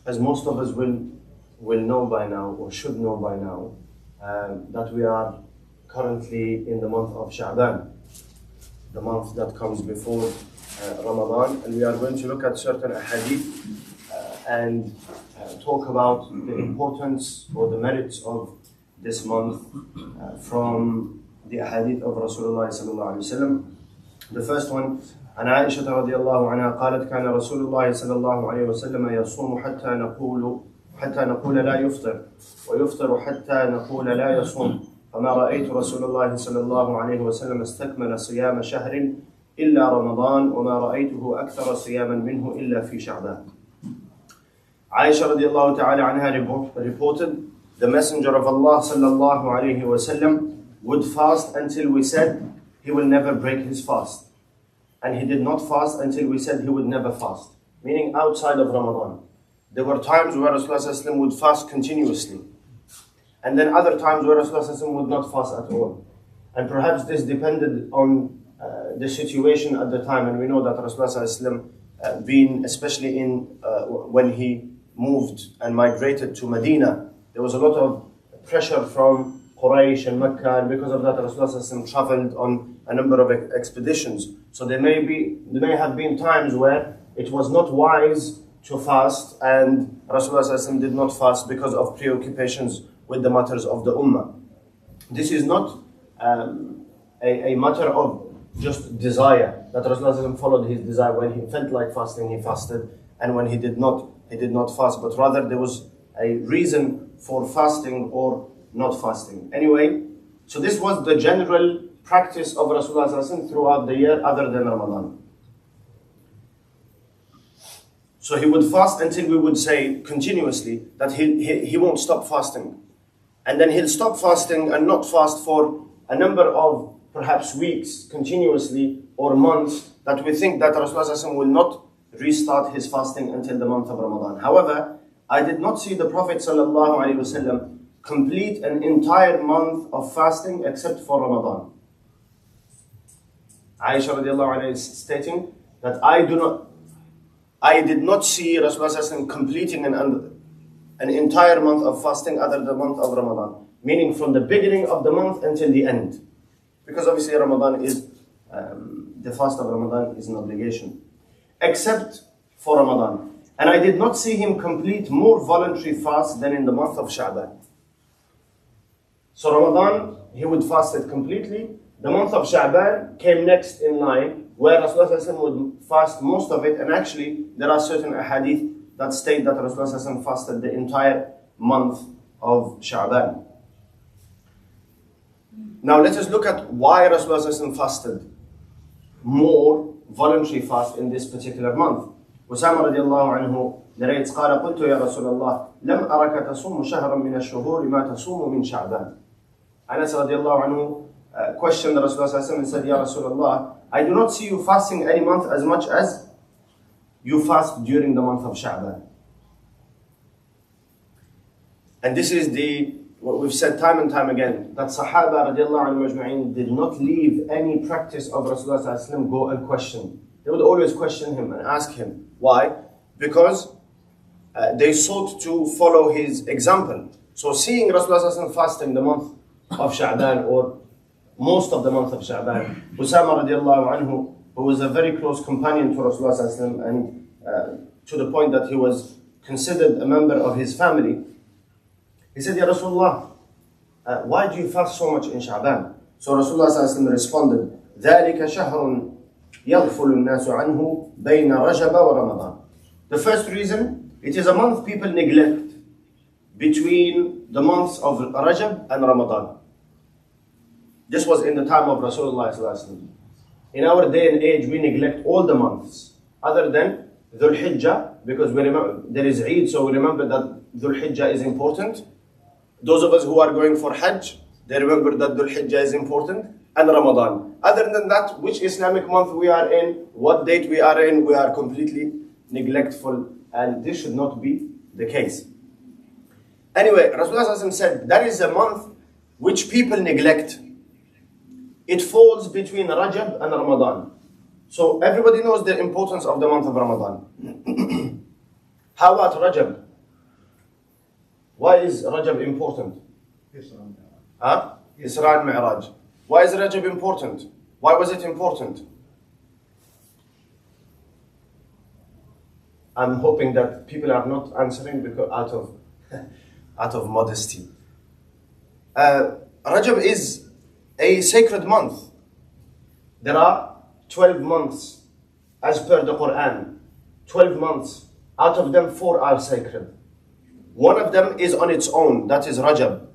As most of us will know by now, or should know by now, that we are currently in the month of Sha'ban, the month that comes before Ramadan, and we are going to look at certain ahadith and talk about the importance or the merits of this month from the ahadith of Rasulullah sallallahu alaihi wasallam. The first one, عن عائشة رضي الله عنها قالت كان رسول الله صلى الله عليه وسلم يصوم حتى نقول لا يفطر ويفطر حتى نقول لا يصوم فما رأيت رسول الله صلى الله عليه وسلم استكمل صيام شهر إلا رمضان وما رأيته أكثر صياما منه إلا في شعبان. Aisha radiallahu ta'ala anha reported, the Messenger of Allah sallallahu alayhi wasallam would fast until we said he will never break his fast. And he did not fast until we said he would never fast, meaning outside of Ramadan. There were times where Rasulullah would fast continuously, and then other times where Rasulullah would not fast at all. And perhaps this depended on the situation at the time, and we know that Rasulullah being especially in when he moved and migrated to Medina, there was a lot of pressure from Quraysh and Mecca, and because of that Rasulullah traveled on a number of expeditions. So there may have been times where it was not wise to fast, and Rasulullah did not fast because of preoccupations with the matters of the Ummah. This is not a matter of just desire, that Rasulullah followed his desire. When he felt like fasting, he fasted, and when he did not fast, but rather there was a reason for fasting or not fasting. Anyway, so this was the general practice of Rasulullah throughout the year other than Ramadan. So he would fast until we would say continuously that he won't stop fasting. And then he'll stop fasting and not fast for a number of perhaps weeks continuously or months, that we think that Rasulullah will not restart his fasting until the month of Ramadan. However, I did not see the Prophet ﷺ complete an entire month of fasting except for Ramadan. Aisha radiallahu anha is stating that I did not see Rasulullah completing an entire month of fasting other than the month of Ramadan, meaning from the beginning of the month until the end, because obviously Ramadan is the fast of Ramadan is an obligation, except for Ramadan. And I did not see him complete more voluntary fasts than in the month of Sha'ban. So Ramadan, he would fast it completely. The month of Sha'ban came next in line, where Rasulullah would fast most of it. And actually, there are certain ahadith that state that Rasulullah fasted the entire month of Sha'ban. Now let us look at why Rasulullah fasted more voluntary fast in this particular month. Usama radiallahu anhu narrates, قال قلت يا رسول الله لم أرك تصوم شهرا من الشهور ما تصوم من شعبان. Anas radiallahu anhu questioned the Rasulullah and said, Ya Rasulullah, I do not see you fasting any month as much as you fast during the month of Sha'ban. And this is what we've said time and time again, that Sahaba radiallahu anhu majma'in did not leave any practice of Rasulullah go unquestioned. They would always question him and ask him. Why? Because they sought to follow his example. So seeing Rasulullah fasting the month of Sha'ban, or most of the month of Sha'ban, Usama radiallahu anhu, who was a very close companion to Rasulullah and to the point that he was considered a member of his family, he said, Ya Rasulullah, why do you fast so much in Sha'ban? So Rasulullah responded, ذَلِكَ شَهْرٌ يَغْفُلُ النَّاسُ عَنْهُ بَيْنَ رَجَبَ وَرَمَضَانَ. The first reason, it is a month people neglect between the months of Rajab and Ramadan. This was in the time of Rasulullah. In our day and age, we neglect all the months other than Dhul Hijjah, because we remember there is Eid, so we remember that Dhul Hijjah is important. Those of us who are going for Hajj, they remember that Dhul Hijjah is important, and Ramadan. Other than that, which Islamic month we are in, what date we are in, we are completely neglectful, and this should not be the case. Anyway, Rasulullah said, that is a month which people neglect. It falls between Rajab and Ramadan. So everybody knows the importance of the month of Ramadan. How about Rajab? Why is Rajab important? Huh? Isra al-Mi'raj. Why is Rajab important? Why was it important? I'm hoping that people are not answering because out of modesty. Rajab is a sacred month. There are 12 months as per the Quran. 12 months. Out of them, 4 are sacred. One of them is on its own, that is Rajab.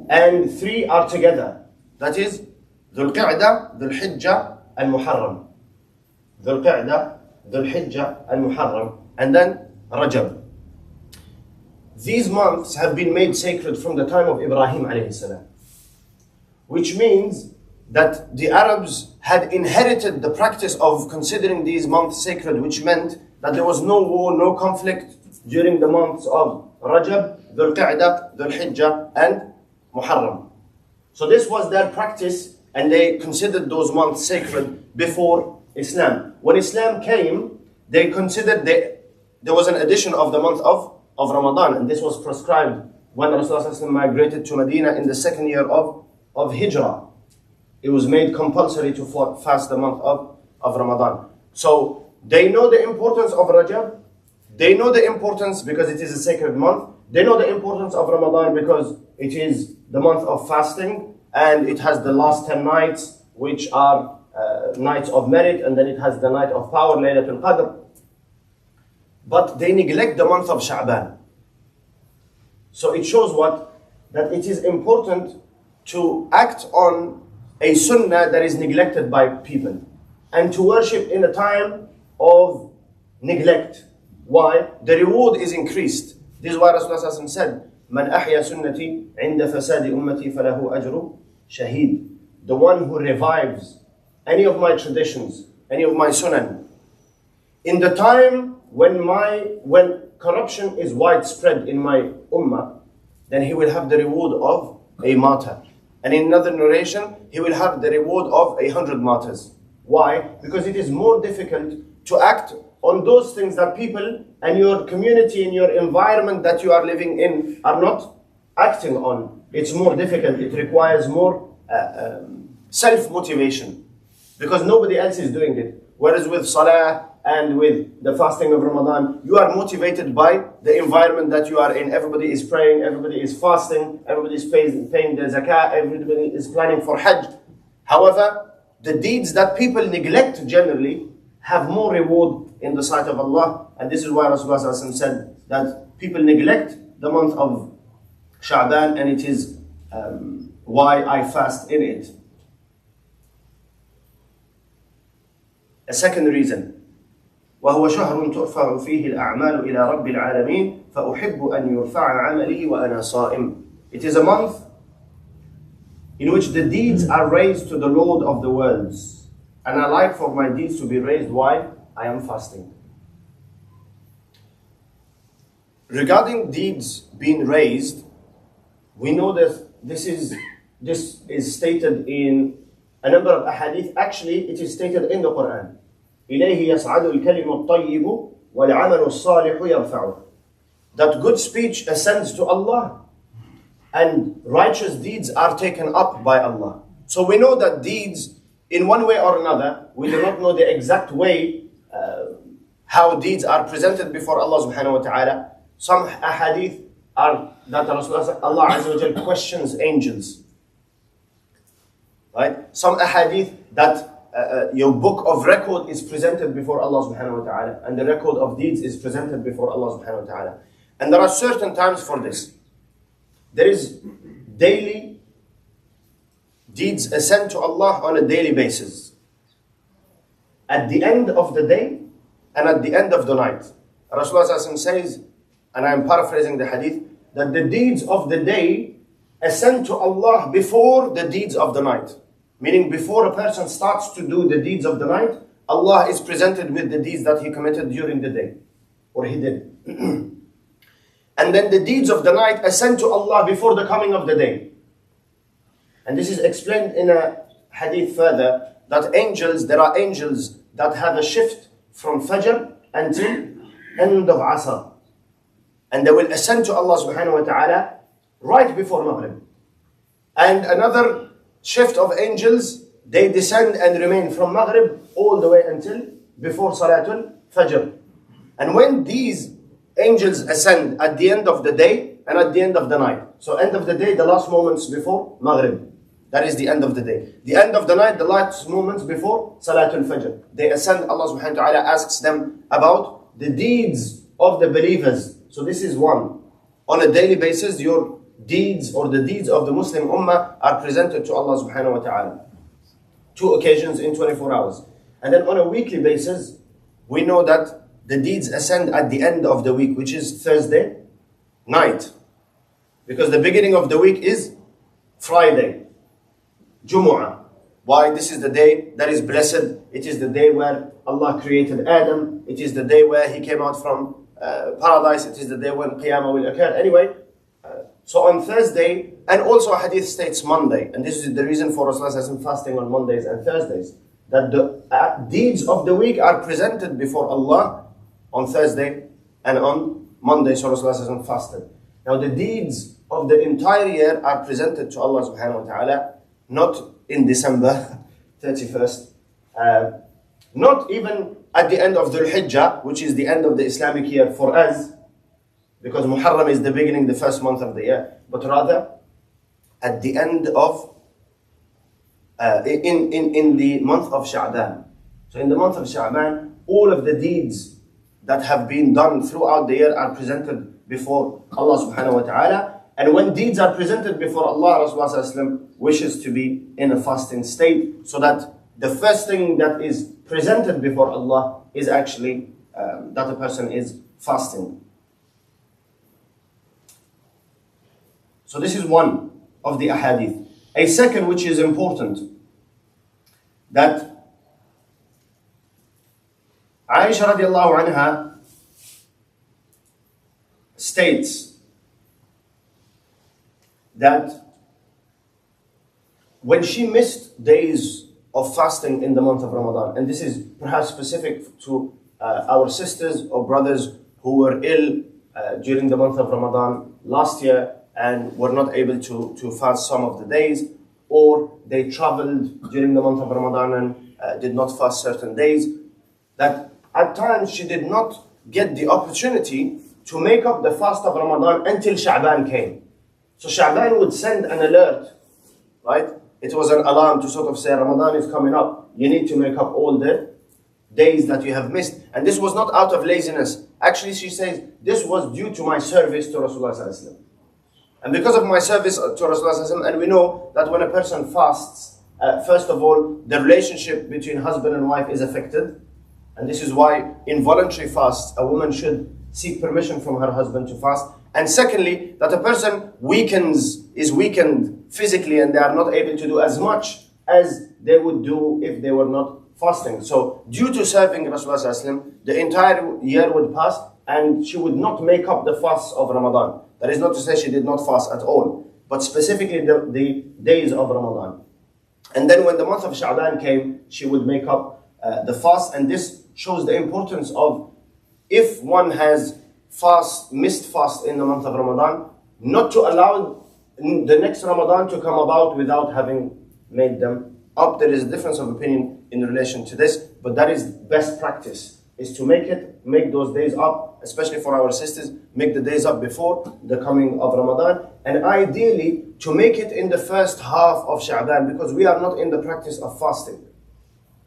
And 3 are together, that is Dhul Qa'dah, Dhul Hijjah, and Muharram. Dhul Qa'dah, Dhul Hijjah, and Muharram, and then Rajab. These months have been made sacred from the time of Ibrahim alayhi salam, which means that the Arabs had inherited the practice of considering these months sacred, which meant that there was no war, no conflict during the months of Rajab, Dhul Qa'dah, Dhul Hijjah, and Muharram. So this was their practice, and they considered those months sacred before Islam. When Islam came, they considered there was an addition of the month of Ramadan, and this was prescribed when Rasulullah migrated to Medina in the 2nd year of Hijrah. It was made compulsory to fast the month of Ramadan. So they know the importance of Rajab. They know the importance because it is a sacred month. They know the importance of Ramadan because it is the month of fasting, and it has the last 10 nights, which are nights of merit, and then it has the night of power, Laylatul Qadr. But they neglect the month of Sha'ban. So it shows what? That it is important to act on a sunnah that is neglected by people, and to worship in a time of neglect. Why? The reward is increased. This is why Rasulullah said, "Man ahya sunnati inda fasadi ummati falahu ajru shaheed." The one who revives any of my traditions, any of my sunnah, in the time when corruption is widespread in my ummah, then he will have the reward of a martyr. And in another narration, he will have the reward of 100 martyrs. Why? Because it is more difficult to act on those things that people and your community and your environment that you are living in are not acting on. It's more difficult. It requires more self-motivation, because nobody else is doing it. Whereas with Salah and with the fasting of Ramadan, you are motivated by the environment that you are in. Everybody is praying, everybody is fasting, everybody is paying the zakah, everybody is planning for Hajj. However, the deeds that people neglect generally have more reward in the sight of Allah. And this is why Rasulullah said that people neglect the month of Sha'ban, and it is why I fast in it. A second reason, وهو شهر ترفع فيه الأعمال إلى رب العالمين فأحب أن يرفع عملي وأنا صائم. It is a month in which the deeds are raised to the Lord of the worlds, and I like for my deeds to be raised while I am fasting. Regarding deeds being raised, we know that this is stated in a number of ahadith. Actually, it is stated in the Quran. إِلَيْهِ يَصْعَدُ الْكَلِمُ الطَّيِّبُ وَالْعَمَلُ الصَّالِحُ يَرْفَعُهُ. That good speech ascends to Allah, and righteous deeds are taken up by Allah. So we know that deeds, in one way or another, we do not know the exact way how deeds are presented before Allah subhanahu wa ta'ala. Some ahadith are that Allah Azza wa Jal questions angels. Right? Some ahadith that your book of record is presented before Allah subhanahu wa ta'ala, and the record of deeds is presented before Allah subhanahu wa ta'ala. And there are certain times for this. There is daily deeds ascend to Allah on a daily basis. At the end of the day and at the end of the night. Rasulullah says, and I am paraphrasing the hadith, that the deeds of the day ascend to Allah before the deeds of the night. Meaning before a person starts to do the deeds of the night, Allah is presented with the deeds that he committed during the day, or he did. And then the deeds of the night ascend to Allah before the coming of the day. And this is explained in a hadith further, that there are angels that have a shift from Fajr until end of Asr. And they will ascend to Allah subhanahu wa ta'ala right before Maghrib. And another shift of angels, they descend and remain from Maghrib all the way until before Salatul Fajr. And when these angels ascend at the end of the day and at the end of the night, so end of the day, the last moments before Maghrib, that is the end of the day. The end of the night, the last moments before Salatul Fajr, they ascend. Allah subhanahu wa ta'ala asks them about the deeds of the believers. So this is one. On a daily basis, your deeds or the deeds of the Muslim Ummah are presented to Allah subhanahu wa ta'ala. 2 occasions in 24 hours. And then on a weekly basis, we know that the deeds ascend at the end of the week, which is Thursday night. Because the beginning of the week is Friday, Jummah. Why? This is the day that is blessed. It is the day where Allah created Adam. It is the day where he came out from paradise. It is the day when Qiyamah will occur. Anyway, so on Thursday, and also a hadith states Monday, and this is the reason for Rasulullah fasting on Mondays and Thursdays, that the deeds of the week are presented before Allah on Thursday and on Monday, so Rasulullah fasted. Now the deeds of the entire year are presented to Allah subhanahu wa ta'ala, not in December 31st, not even at the end of Dhul Hijjah, which is the end of the Islamic year for us, because Muharram is the beginning, the first month of the year, but rather at the end of, in the month of Sha'ban. So in the month of Sha'ban, all of the deeds that have been done throughout the year are presented before Allah subhanahu wa ta'ala. And when deeds are presented before Allah, Rasulullah wishes to be in a fasting state, so that the first thing that is presented before Allah is actually that a person is fasting. So this is one of the ahadith. A second, which is important, that Aisha radiallahu anha states that when she missed days of fasting in the month of Ramadan, and this is perhaps specific to our sisters or brothers who were ill during the month of Ramadan last year and were not able to fast some of the days, or they traveled during the month of Ramadan and did not fast certain days, that at times she did not get the opportunity to make up the fast of Ramadan until Sha'ban came. So Sha'ban would send an alert, right? It was an alarm to sort of say Ramadan is coming up. You need to make up all the days that you have missed. And this was not out of laziness. Actually, she says, this was due to my service to Rasulullah sallallahu alaihi wasallam. And because of my service to Rasulullah sallallahu alaihi wasallam, and we know that when a person fasts, first of all, the relationship between husband and wife is affected. And this is why in voluntary fasts, a woman should seek permission from her husband to fast. And secondly, that a person is weakened physically and they are not able to do as much as they would do if they were not fasting. So due to serving Rasulullah sallallahu alaihi wasallam, the entire year would pass and she would not make up the fasts of Ramadan. That is not to say she did not fast at all, but specifically the days of Ramadan. And then when the month of Sha'ban came, she would make up the fast. And this shows the importance of, if one has missed fast in the month of Ramadan, not to allow the next Ramadan to come about without having made them up. There is a difference of opinion in relation to this, but that is best practice, is to make those days up, especially for our sisters, make the days up before the coming of Ramadan, and ideally to make it in the first half of Sha'ban, because we are not in the practice of fasting,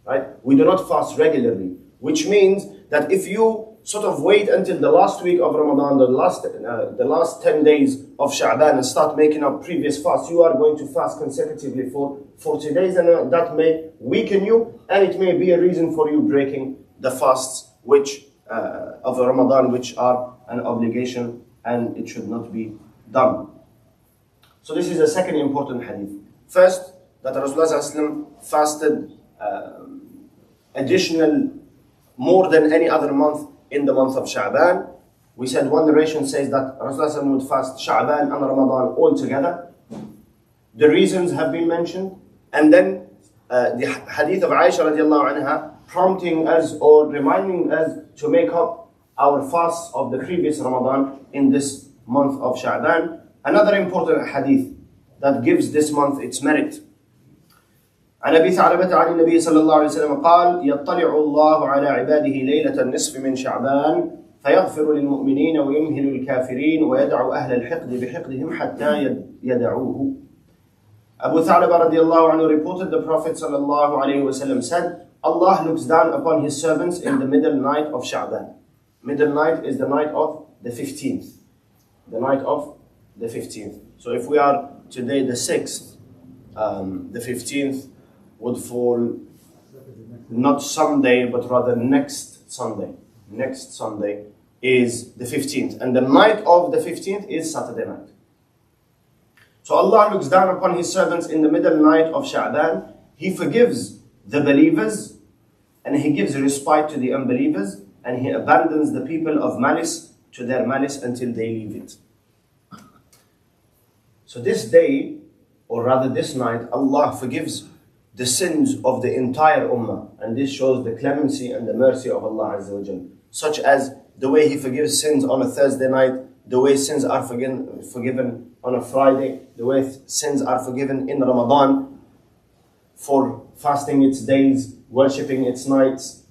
right? We do not fast regularly, which means that if you sort of wait until the last week of Ramadan, the last 10 days of Sha'ban, and start making up previous fasts, you are going to fast consecutively for 40 days, and that may weaken you, and it may be a reason for you breaking the fasts of Ramadan, which are an obligation, and it should not be done. So this is the second important hadith. First, that Rasulullah fasted additional, more than any other month, in the month of Sha'ban. We said one narration says that Rasulullah would fast Sha'ban and Ramadan all together. The reasons have been mentioned. And then the hadith of Aisha radiallahu anha prompting us or reminding us to make up our fasts of the previous Ramadan in this month of Sha'ban. Another important hadith that gives this month its merit. عن أبي ثعلبة عن النبي صلى الله عليه وسلم قال يطلع الله على عباده ليلة النصف من شعبان فيغفر للمؤمنين ويمهل الكافرين ويدع أهل الحقد بحقدهم حتى يدعوه. Abu Tha'laba radiallahu anhu reported the Prophet sallallahu alayhi wasallam said, Allah looks down upon his servants in the middle night of Sha'ban. Middle night is the night of the 15th. The night of the 15th. So if we are today the 6th, the 15th would fall not Sunday but rather next Sunday. Next Sunday is the 15th. And the night of the 15th is Saturday night. So Allah looks down upon his servants in the middle night of Sha'ban. He forgives the believers and he gives respite to the unbelievers, and he abandons the people of malice to their malice until they leave it. So this day, or rather this night, Allah forgives the sins of the entire ummah, and this shows the clemency and the mercy of Allah Azza wa Jal. Such as the way he forgives sins on a Thursday night, the way sins are forgiven on a Friday, the way sins are forgiven in Ramadan for fasting its days, worshipping its nights,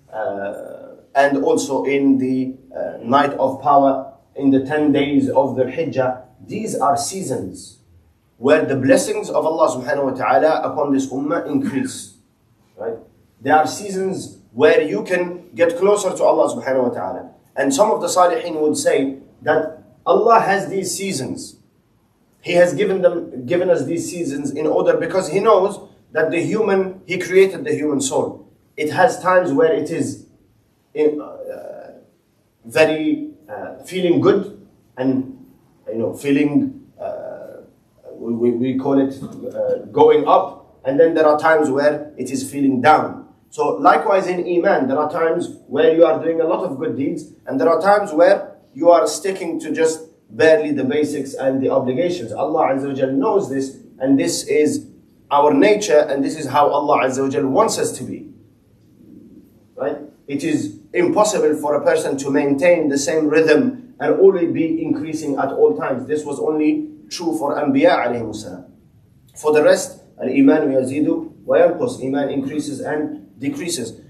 and also in the night of power, in the 10 days of the Hijjah. These are seasons where the blessings of Allah subhanahu wa ta'ala upon this ummah increase. Right? There are seasons where you can get closer to Allah subhanahu wa ta'ala. And some of the Salihin would say that Allah has these seasons. He has given us these seasons in order, because He knows that He created the human soul. It has times where it is very feeling good and feeling, we call it going up, and then there are times where it is feeling down. So likewise in Iman, there are times where you are doing a lot of good deeds, and there are times where you are sticking to just barely the basics and the obligations. Allah Azza wa Jal knows this, and this is our nature, and this is how Allah Azza wa Jal wants us to be. Right? It is impossible for a person to maintain the same rhythm and only be increasing at all times. This was only true for Anbiya alayhimu salam. For the rest, al-iman yazidu wa yanqus. Iman increases and decreases.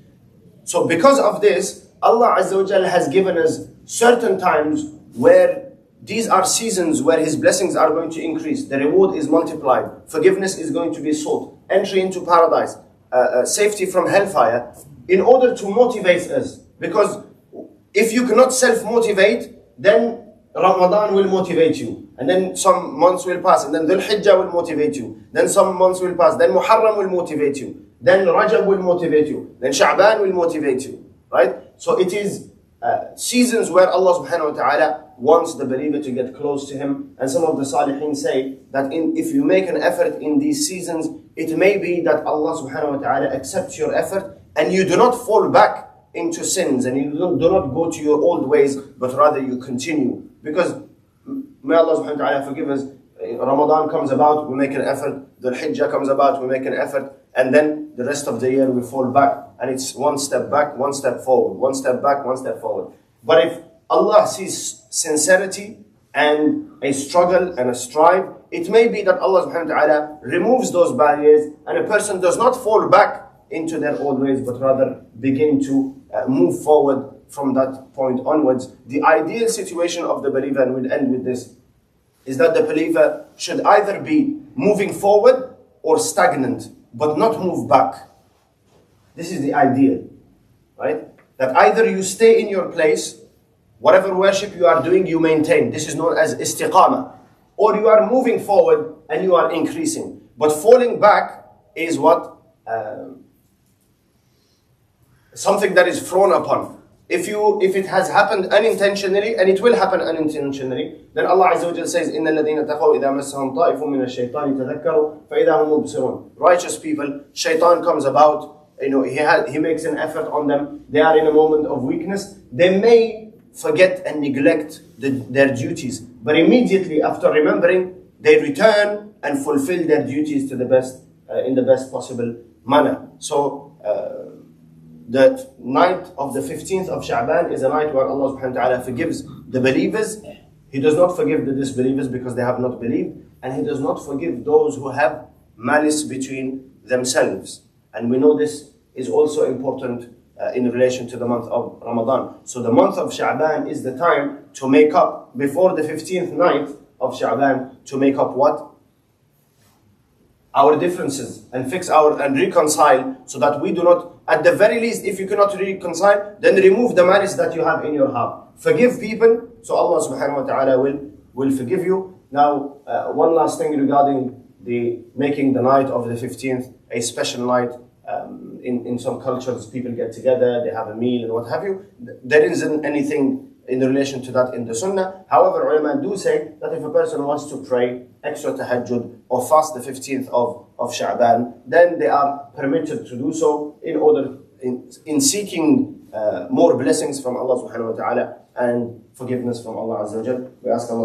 So because of this, Allah Azza wa Jal has given us certain times where these are seasons where His blessings are going to increase. The reward is multiplied. Forgiveness is going to be sought. Entry into paradise. Safety from hellfire. In order to motivate us. Because if you cannot self-motivate, then Ramadan will motivate you. And then some months will pass. And then Dhul Hijjah will motivate you. Then some months will pass. Then Muharram will motivate you. Then Rajab will motivate you. Then Sha'ban will motivate you. Right? So it is seasons where Allah subhanahu wa ta'ala wants the believer to get close to Him. And some of the Salihin say that if you make an effort in these seasons, it may be that Allah subhanahu wa ta'ala accepts your effort and you do not fall back into sins and you do not go to your old ways, but rather you continue. Because may Allah subhanahu wa ta'ala forgive us, Ramadan comes about, we make an effort, the Hijjah comes about, we make an effort, and then the rest of the year we fall back, and it's one step back, one step forward, one step back, one step forward. But if Allah sees sincerity and a struggle and a strive, it may be that Allah subhanahu wa ta'ala removes those barriers and a person does not fall back into their old ways, but rather begin to move forward from that point onwards. The ideal situation of the believer, and we'll end with this, is that the believer should either be moving forward or stagnant, but not move back. This is the ideal, right? That either you stay in your place, whatever worship you are doing, you maintain. This is known as istiqamah. Or you are moving forward and you are increasing. But falling back is what? Something that is frowned upon. If it has happened unintentionally, and it will happen unintentionally, then Allah Azza wa Jalla says, إِنَّ الَّذِينَ تَقَوْا إِذَا مَسَّهُمْ طَائِفٌ مِّنَ الشَّيْطَانِ تَذَكَّرُوا فَإِذَا هُمْ مُبْصِرُونَ. Righteous people, shaitan comes about, he makes an effort on them, they are in a moment of weakness, they may forget and neglect their duties, but immediately after remembering, they return and fulfill their duties to the best, in the best possible manner. So the night of the 15th of Sha'ban is a night where Allah subhanahu wa ta'ala forgives the believers. He does not forgive the disbelievers because they have not believed, and He does not forgive those who have malice between themselves. And we know this is also important in relation to the month of Ramadan. So the month of Sha'ban is the time to make up, before the 15th night of Sha'ban, to make up what? Our differences, and fix and reconcile, so that we do not, at the very least, if you cannot reconcile, then remove the malice that you have in your heart. Forgive people, so Allah subhanahu wa ta'ala will forgive you. Now, one last thing regarding the making the night of the 15th a special night. In some cultures, people get together, they have a meal and what have you. There isn't anything in relation to that in the Sunnah. However, ulama do say that if a person wants to pray extra tahajjud or fast the 15th of Sha'ban, then they are permitted to do so in seeking more blessings from Allah subhanahu wa ta'ala and forgiveness from Allah Azza wa Jal. We ask Allah